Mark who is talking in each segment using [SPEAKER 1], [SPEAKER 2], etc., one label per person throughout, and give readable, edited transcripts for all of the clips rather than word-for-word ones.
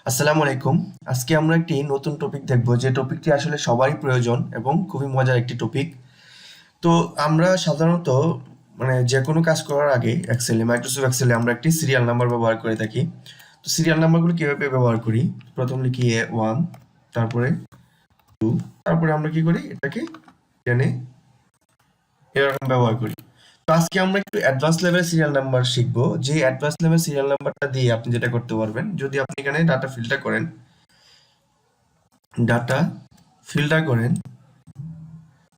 [SPEAKER 1] আসসালামু আলাইকুম। আজকে আমরা একটি নতুন টপিক দেখব, যে টপিকটি আসলে সবারই প্রয়োজন এবং খুবই মজার একটি টপিক। তো আমরা সাধারণত যে কোনো কাজ করার আগে মাইক্রোসফট এক্সেলে আমরা একটি সিরিয়াল নাম্বার ব্যবহার করে থাকি। তো সিরিয়াল নাম্বারগুলো কিভাবে ব্যবহার করি? প্রথম লিখি A1, তারপরে 2, তারপরে আমরা কি করি, এটাকে টেনে এরকম ব্যবহার করি। তো আজকে আমরা একটু অ্যাডভান্স লেভেল সিরিয়াল নাম্বার শিখবো, যে অ্যাডভান্স লেভেল সিরিয়াল নাম্বারটা দিয়ে আপনি যেটা করতে পারবেন, যদি আপনি এখানে ডাটা ফিল্টার করেন,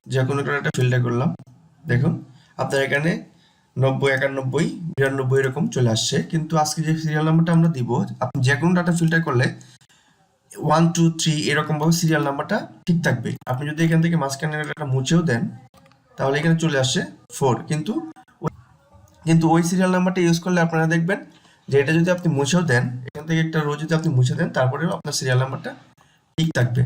[SPEAKER 1] যে কোনো একটা ডাটা ফিল্টার করলাম, দেখুন আপনার এখানে 90, 91, 92 এরকম চলে আসছে। কিন্তু আজকে যে সিরিয়াল নাম্বারটা আমরা দিব, আপনি যে কোনো ডাটা ফিল্টার করলে 1, 2, 3 এরকম ভাবে সিরিয়াল নাম্বারটা ঠিক থাকবে। আপনি যদি এখান থেকে মাঝখানে একটা মুছেও দেন, তাহলে এখানে চলে আসে 4। কিন্তু ওই সিরিয়াল নাম্বারটা ইউজ করলে আপনারা দেখবেন যে এটা যদি আপনি মুছেও দেন, এখান থেকে একটা রো যদি আপনি মুছে দেন, তারপরেও আপনার সিরিয়াল নাম্বারটা ঠিক থাকবে।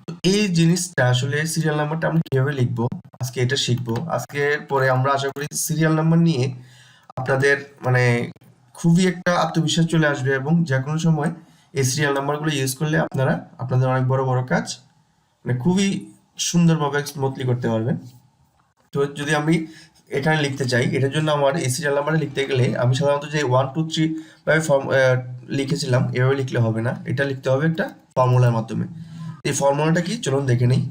[SPEAKER 1] তো এই জিনিসটা আসলে সিরিয়াল নাম্বারটা আমরা কিভাবে লিখবো, আজকে এটা শিখবো। আজকের পরে আমরা আশা করি সিরিয়াল নাম্বার নিয়ে আপনাদের খুবই একটা আত্মবিশ্বাস চলে আসবে, এবং যে কোনো সময় এই সিরিয়াল নাম্বারগুলো ইউজ করলে আপনারা আপনাদের অনেক বড় বড় কাজ খুবই সুন্দরভাবে স্মুথলি করতে পারবেন। তো যদি আমি এখানে লিখতে চাই, এটার জন্য আমার এই সিরিয়াল নাম্বারে লিখতে গেলে আমি সাধারণত যে 1, 2, 3 ভাবে লিখেছিলাম, এভাবে লিখলে হবে না, এটা লিখতে হবে একটা ফর্মুলার মাধ্যমে। এই ফর্মুলাটা কি, চলুন দেখে নিই।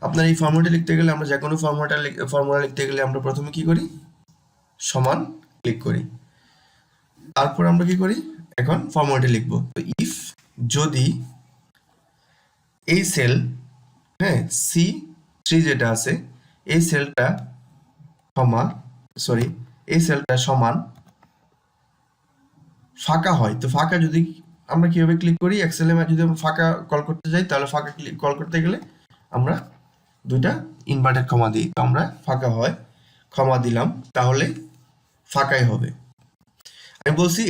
[SPEAKER 1] আপনার এই ফর্মুলাটা লিখতে গেলে, আমরা যে কোনো ফর্মুলা লিখতে গেলে আমরা প্রথমে কি করি, সমান ক্লিক করি। তারপর আমরা কি করি, এখন ফর্মুলাটা লিখব। তো ইফ, যদি এই সেল, হ্যাঁ, C3 যেটা আছে, এই সেলটা সমান ফাঁকা হয়। তো ফাঁকা যদি আমরা কিভাবে ক্লিক করি, এক্সেল এ যদি আমরা ফাঁকা কল করতে যাই, তাহলে ফাঁকা কল করতে গেলে আমরা দুইটা ইনভার্টেড কমা দিই। তো আমরা ফাঁকা হয় কমা দিলাম, তাহলে ফাঁকাই হবে। আমি বলছি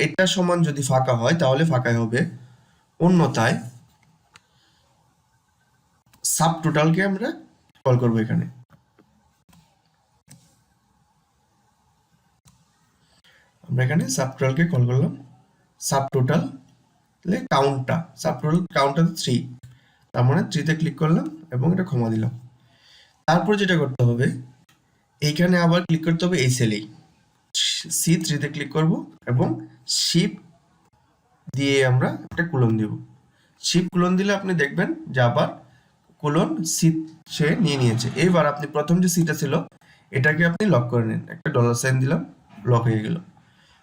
[SPEAKER 1] এটা সমান যদি ফাঁকা হয় তাহলে ফাঁকাই হবে, অন্যথায় সাব টোটালকে আমরা কল করব। এখানে আমরা সাব টোটালকে কল করলাম। সাব টোটাল কাউন্টটা 3, তার মানে 3 তে ক্লিক করলাম এবং এটা কমা দিলাম। তারপর যেটা করতে হবে, এইখানে আবার ক্লিক করতে হবে এই সেলেই, C3 তে ক্লিক করব এবং শিফট দিয়ে আমরা একটা কোলন দেব। শিফট কোলন দিলে আপনি দেখবেন যে আবার কোলন সে নিয়ে নিয়েছে। এবার আপনি প্রথম যে সিটা ছিল এটাকে আপনি লক করে নিন, একটা $সাইন দিলাম, লক হয়ে গেল।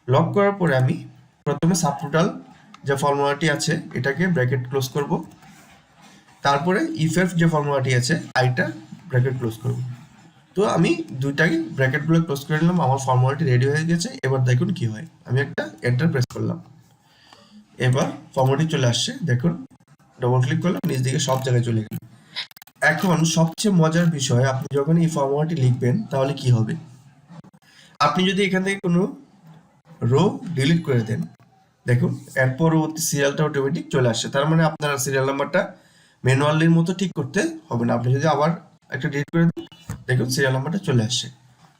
[SPEAKER 1] লক করার পরে আমি প্রথমে সাবটোটাল যে ফর্মুলাটি আছে এটাকে ব্র্যাকেট ক্লোজ করব, তারপরে ইফের যে ফর্মুলাটি আছে আইটা ব্র্যাকেট ক্লোজ করব। তো আমি দুইটাকে ব্র্যাকেটগুলো ক্লোজ করে নিলাম, আমার ফর্মুলাটি রেডি হয়ে গেছে। এবার দেখুন কি হয়, আমি একটা এন্টার প্রেস করলাম, এবার ফর্মুলাটি চলে আসছে, দেখুন ডবল ক্লিক করলাম, নিচ দিকে সব জায়গায় চলে গেল। এখন সবচেয়ে মজার বিষয়, আপনি যখন এই ফর্মুলাটি লিখবেন তাহলে কি হবে, আপনি যদি এখান থেকে কোনো রো ডিলিট করে দেন, দেখুন এর পরবর্তী সিরিয়ালটা অটোমেটিক চলে আসছে। তার মানে আপনার সিরিয়াল নাম্বারটা ম্যানুয়ালির মতো ঠিক করতে হবে না। আপনি যদি আবার একটা ডিলিট করে দেন, দেখুন সিরিয়াল নাম্বারটা চলে আসছে।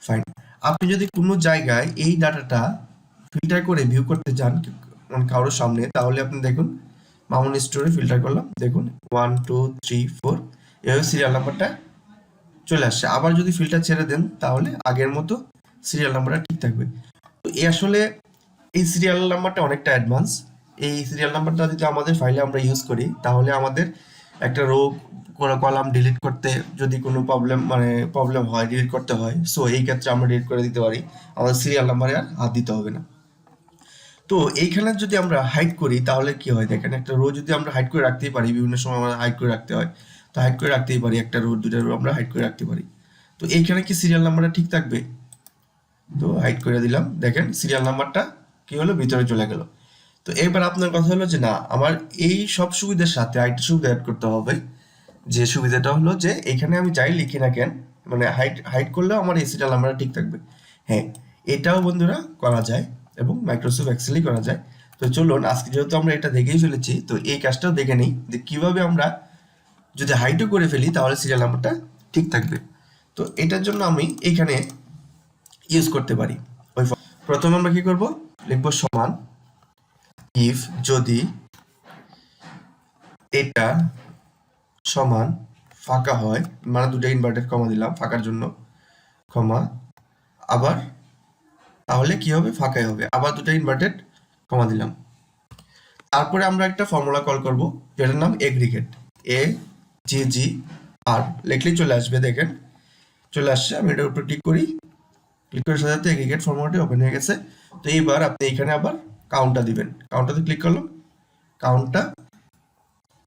[SPEAKER 1] ফাইন। আপনি যদি কোনো জায়গায় এই ডাটাটা ফিল্টার করে ভিউ করতে যান কারোর সামনে, তাহলে আপনি দেখুন মামুন স্টোরে ফিল্টার করলাম, দেখুন 1, 2, 3, 4 এভাবে সিরিয়াল নাম্বারটা চলে আসছে। আবার যদি ফিল্টার ছেড়ে দেন, তাহলে আগের মতো সিরিয়াল নাম্বারটা ঠিক থাকবে। তো আসলে এই সিরিয়াল নাম্বারটা অনেকটা অ্যাডভান্স। এই সিরিয়াল নাম্বারটা যদি আমাদের ফাইলে আমরা ইউজ করি, তাহলে আমাদের একটা রো কলাম ডিলিট করতে যদি কোনো প্রবলেম হয়, ডিলিট করতে হয়, সো এই ক্ষেত্রে আমরা ডিলিট করে দিতে পারি, আমাদের সিরিয়াল নাম্বারে আর হাত দিতে হবে না। তো এইখানে যদি আমরা হাইড করি তাহলে কি হয়, দেখেন একটা রো যদি আমরা হাইড করে রাখতেই পারি, বিভিন্ন সময় আমরা হাইড করে রাখতে হয়, তো হাইড করে রাখতেই পারি, একটা রো দুটা রো আমরা হাইড করে রাখতে পারি। তো এইখানে কি সিরিয়াল নাম্বারটা ঠিক থাকবে? তো হাইড করে দিলাম, দেখেন সিরিয়াল নাম্বারটা কি হলো, ভিতরে চলে গেল। তো এবার আপনার কথা হলো যে না, আমার এই সব সুবিধার সাথে আরেকটা সুবিধা অ্যাড করতে হবে, যে সুবিধাটা হলো যে এখানে আমি যাই লিখি না কেন, হাইড করলেও আমার এই সিরিয়াল নাম্বারটা ঠিক থাকবে। হ্যাঁ, এটাও বন্ধুরা করা যায় এবং মাইক্রোসফট এক্সেলই করা যায়। তো চলুন আজকে যেহেতু আমরা এটা দেখেই ফেলেছি, তো এই কাজটাও দেখে নিই যে কিভাবে আমরা যদি হাইডও করে ফেলি তাহলে সিরিয়াল নাম্বারটা ঠিক থাকবে। তো এটার জন্য আমি এখানে ইউজ করতে পারি। প্রথমে আমরা কি করব, লিখবো সমান ইফ, যদি এটা সমান ফাঁকা হয়, মানে দুটো ইনভার্টেড কমা দিলাম ফাঁকার জন্য, কমা আবার, তাহলে কি হবে, ফাঁকাই হবে, আবার দুটো ইনভার্টেড কমা দিলাম। তারপরে আমরা একটা ফর্মুলা কল করব যেটার নাম এগ্রিগেট, এ জি জি আর লিখলেই চলে আসবে, দেখেন চলে আসছে। আমি এটার উপর ক্লিক করি, ক্লিক করার সাথে সাথে এগ্রিগেট ফর্মুলাটি ওপেন হয়ে গেছে। তো এইবার আপনি এখানে আবার কাউন্টটা দিবেন, কাউন্টটাতে ক্লিক করলাম, কাউন্টটা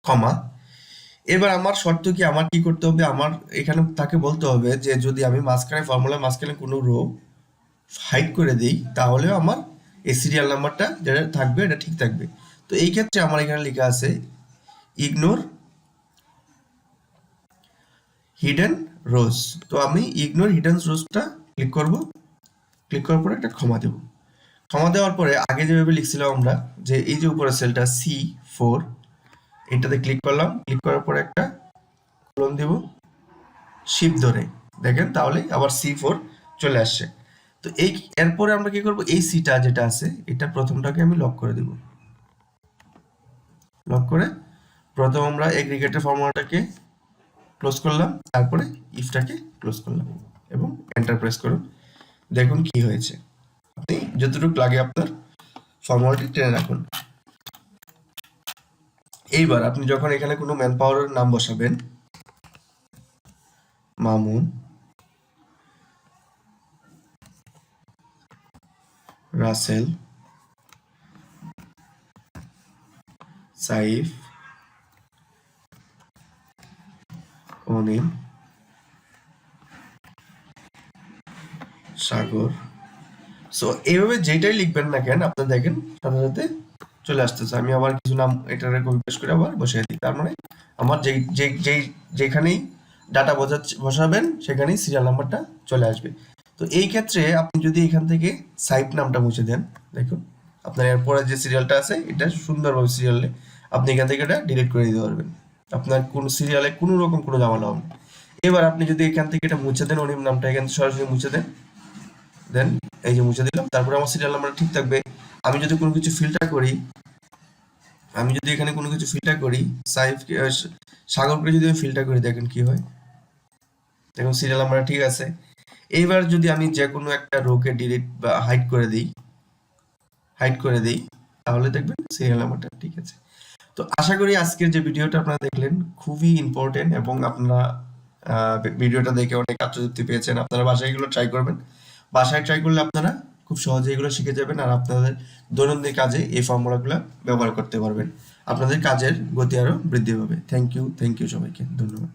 [SPEAKER 1] কমা। এবার আমার শর্ত কি, আমার কি করতে হবে, আমার এখানে তাকে বলতে হবে যে যদি আমি মাঝখানে ফর্মুলার মাঝখানে কোনো রো হাইড করে দিই তাহলেও আমার এই সিরিয়াল নাম্বারটা যেটা থাকবে এটা ঠিক থাকবে। তো এই ক্ষেত্রে আমার এখানে লেখা আছে ইগনোর হিডেন রোজ। তো আমি ইগনোর হিডেন রোজটা ক্লিক করব, ক্লিক করার পরে একটা ক্ষমা দেব। ক্ষমা দেওয়ার পরে আগে যেভাবে লিখছিলাম আমরা, যে এই যে উপরে সেলটা C4, এটাতে ক্লিক করলাম, ক্লিক করার পরে একটা কলম দেব শিপ ধরে, দেখেন তাহলে আবার C4 চলে আসছে। তো এই এরপরে আমরা কি করব, এই সিটা যেটা আছে এটা প্রথমটাকে আমি লক করে দেব, লক করে প্রথম আমরা এগ্রিগেটের ফর্মুলাটাকে ক্লোজ করলাম, তারপরে ইফটাকে ক্লোজ করলাম এবং এন্টার প্রেস করুন, দেখুন কি হয়েছে। আপনি যতটুকু লাগে আপনার ফর্মুলাটি টেনে রাখুন। এইবার আপনি যখন এখানে কোনো ম্যান পাওয়ারের নাম বসাবেন, মামুন, রাসেল, সাইফ, অনিল, সাগর, সো এইভাবে যেটাই লিখবেন না কেন আপনার দেখেন সাথে সাথে চলে আসতেছে। আমি আবার কিছু নাম এটারে কপি পেস্ট করে আবার বসিয়ে দিই, তার মানে আমার যেখানেই ডাটা বসাবেন সেখানেই সিরিয়াল নাম্বারটা চলে আসবে। তো এই ক্ষেত্রে আপনি যদি এখান থেকে সাইট নামটা মুছে দেন, দেখুন আপনার এরপরে যে সিরিয়ালটা আছে এটা সুন্দরভাবে সিরিয়ালে আপনি এখান থেকে এটা ডিলিট করে দিতে পারবেন, আপনার কোন সিরিয়ালে কোনো রকম কোনো ঝামেলা হবে না। এবার আপনি যদি এখান থেকে এটা মুছে দেন, অনিম নামটা এখান থেকে সরাসরি মুছে দেন, দেন এই যে মুছে দিলাম, তারপরে আমার সিরিয়াল নাম্বার ঠিক থাকবে। আমি যদি কোনো কিছু ফিল্টার করি, আমি যদি এখানে কোনো কিছু ফিল্টার করি, সাগরকে যদি আমি ফিল্টার করি, দেখেন কি হয়, দেখুন সিরিয়াল নাম্বার ঠিক আছে। এইবার যদি আমি যে কোনো একটা রোকে ডিলিট বা হাইড করে দিই, তাহলে দেখবেন সিরিয়াল নাম্বারটা ঠিক আছে। তো আশা করি আজকের যে ভিডিওটা আপনারা দেখলেন খুবই ইম্পর্টেন্ট এবং আপনারা ভিডিওটা দেখে অনেক আত্মতৃপ্তি পেয়েছেন। আপনারা বাসায় এগুলো ট্রাই করবেন, বাসায় ট্রাই করলে আপনারা খুব সহজে এগুলো শিখে যাবেন আর আপনাদের দৈনন্দিন কাজে এই ফর্মুলাগুলো ব্যবহার করতে পারবেন, আপনাদের কাজের গতি আরো বৃদ্ধি পাবে। থ্যাংক ইউ সবাইকে, ধন্যবাদ।